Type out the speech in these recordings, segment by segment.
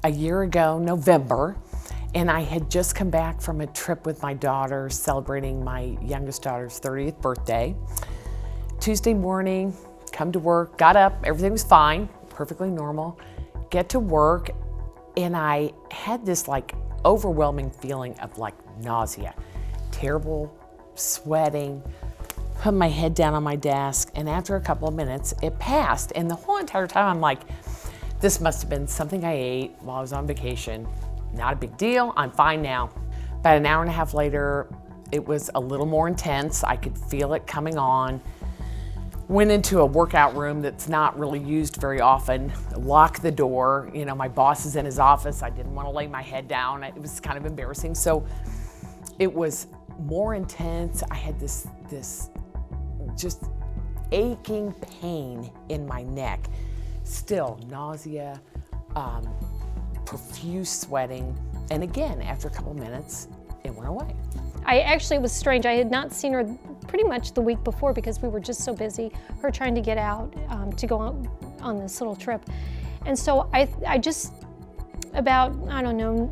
a year ago, November, and I had just come back from a trip with my daughter celebrating my youngest daughter's 30th birthday. Tuesday morning, come to work, got up, everything was fine, perfectly normal. Get to work, and I had this like overwhelming feeling of like nausea, terrible sweating. Put my head down on my desk, and after a couple of minutes, it passed. And the whole entire time, I'm like, this must have been something I ate while I was on vacation. Not a big deal, I'm fine now. About an hour and a half later, it was a little more intense. I could feel it coming on. Went into a workout room that's not really used very often, locked the door. You know, my boss is in his office. I didn't want to lay my head down. It was kind of embarrassing. So it was more intense. I had this just aching pain in my neck. Still nausea, profuse sweating. And again, after a couple of minutes, it went away. It was strange. I had not seen her pretty much the week before because we were just so busy, her trying to get out to go on this little trip. And so I just, about, I don't know,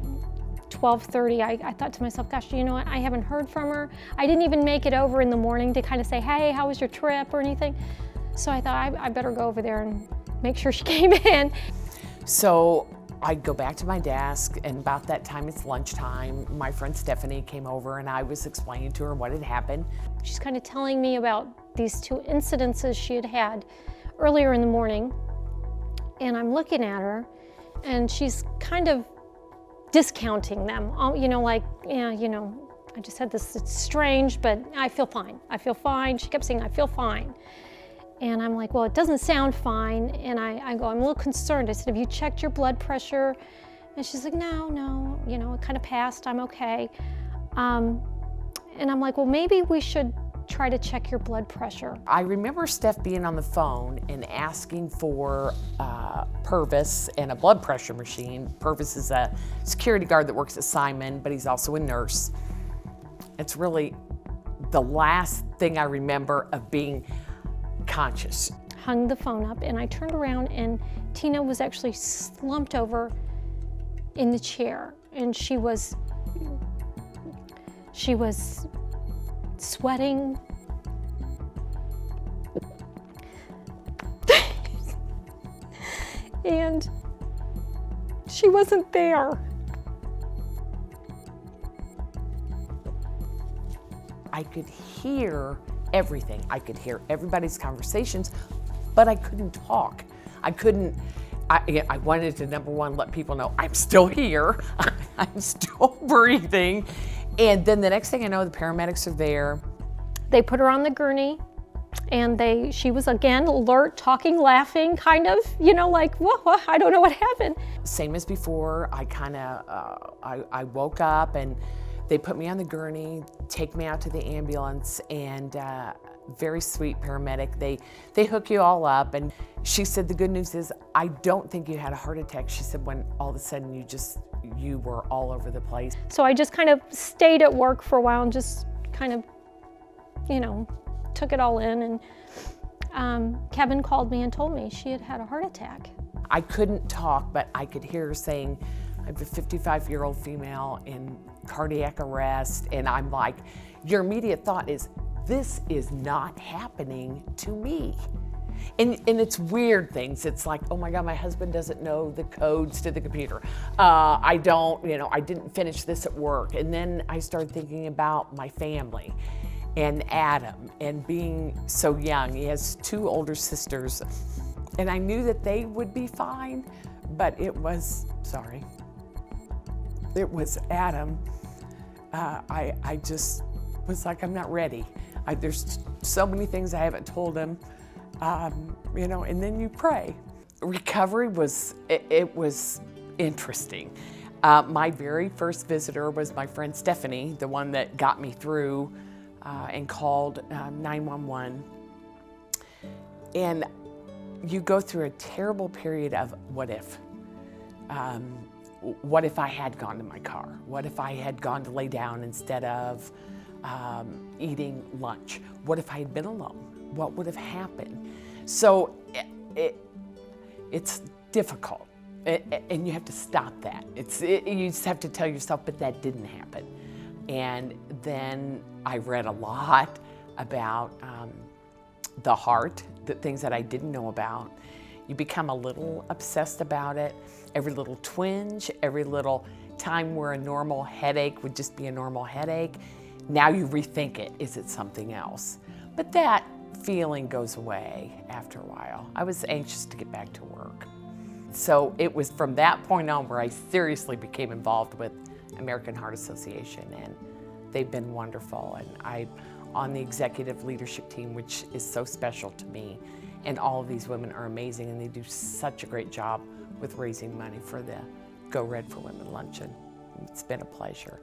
12:30, I thought to myself, gosh, you know what, I haven't heard from her. I didn't even make it over in the morning to kind of say, hey, how was your trip or anything. So I thought I better go over there and make sure she came in. So I go back to my desk, and about that time, it's lunchtime. My friend Stephanie came over, and I was explaining to her what had happened. She's kind of telling me about these two incidences she had had earlier in the morning, and I'm looking at her, and she's kind of discounting them. You know, like, yeah, you know, I just had this, it's strange, but I feel fine. I feel fine. She kept saying, I feel fine. And I'm like, well, it doesn't sound fine. And I go, I'm a little concerned. I said, have you checked your blood pressure? And she's like, no, you know, it kind of passed. I'm okay. And I'm like, well, maybe we should try to check your blood pressure. I remember Steph being on the phone and asking for Purvis and a blood pressure machine. Purvis is a security guard that works at Simon, but he's also a nurse. It's really the last thing I remember of being conscious. Hung the phone up, and I turned around, and Tina was actually slumped over in the chair, and she was sweating. And she wasn't there. I could hear everything. I could hear everybody's conversations, but I couldn't talk. I wanted to, number one, let people know I'm still here. I'm still breathing. And then the next thing I know, the paramedics are there. They put her on the gurney, and she was again alert, talking, laughing, kind of, you know, like, whoa, I don't know what happened. Same as before, I woke up, and they put me on the gurney, take me out to the ambulance, and very sweet paramedic. They hook you all up, and she said, the good news is, I don't think you had a heart attack. She said, when all of a sudden you were all over the place. So I just kind of stayed at work for a while and just kind of, you know, took it all in. And Kevin called me and told me she had had a heart attack. I couldn't talk, but I could hear her saying, I have a 55-year-old female in cardiac arrest, and I'm like, your immediate thought is, this is not happening to me. And it's weird things. It's like, oh my God, my husband doesn't know the codes to the computer. I didn't finish this at work. And then I started thinking about my family and Adam, and being so young. He has two older sisters, and I knew that they would be fine, but it was Adam. I just was like, I'm not ready. There's so many things I haven't told him, you know, and then you pray. Recovery was interesting. My very first visitor was my friend Stephanie, the one that got me through and called 911. And you go through a terrible period of what if. What if I had gone to my car? What if I had gone to lay down instead of eating lunch? What if I had been alone? What would have happened? So it's difficult. And you have to stop that. You just have to tell yourself, but that didn't happen. And then I read a lot about the heart, the things that I didn't know about. You become a little obsessed about it. Every little twinge, every little time where a normal headache would just be a normal headache, now you rethink it. Is it something else? But that feeling goes away after a while. I was anxious to get back to work. So it was from that point on where I seriously became involved with American Heart Association, and they've been wonderful. And I'm on the executive leadership team, which is so special to me. And all of these women are amazing, and they do such a great job with raising money for the Go Red for Women luncheon. It's been a pleasure.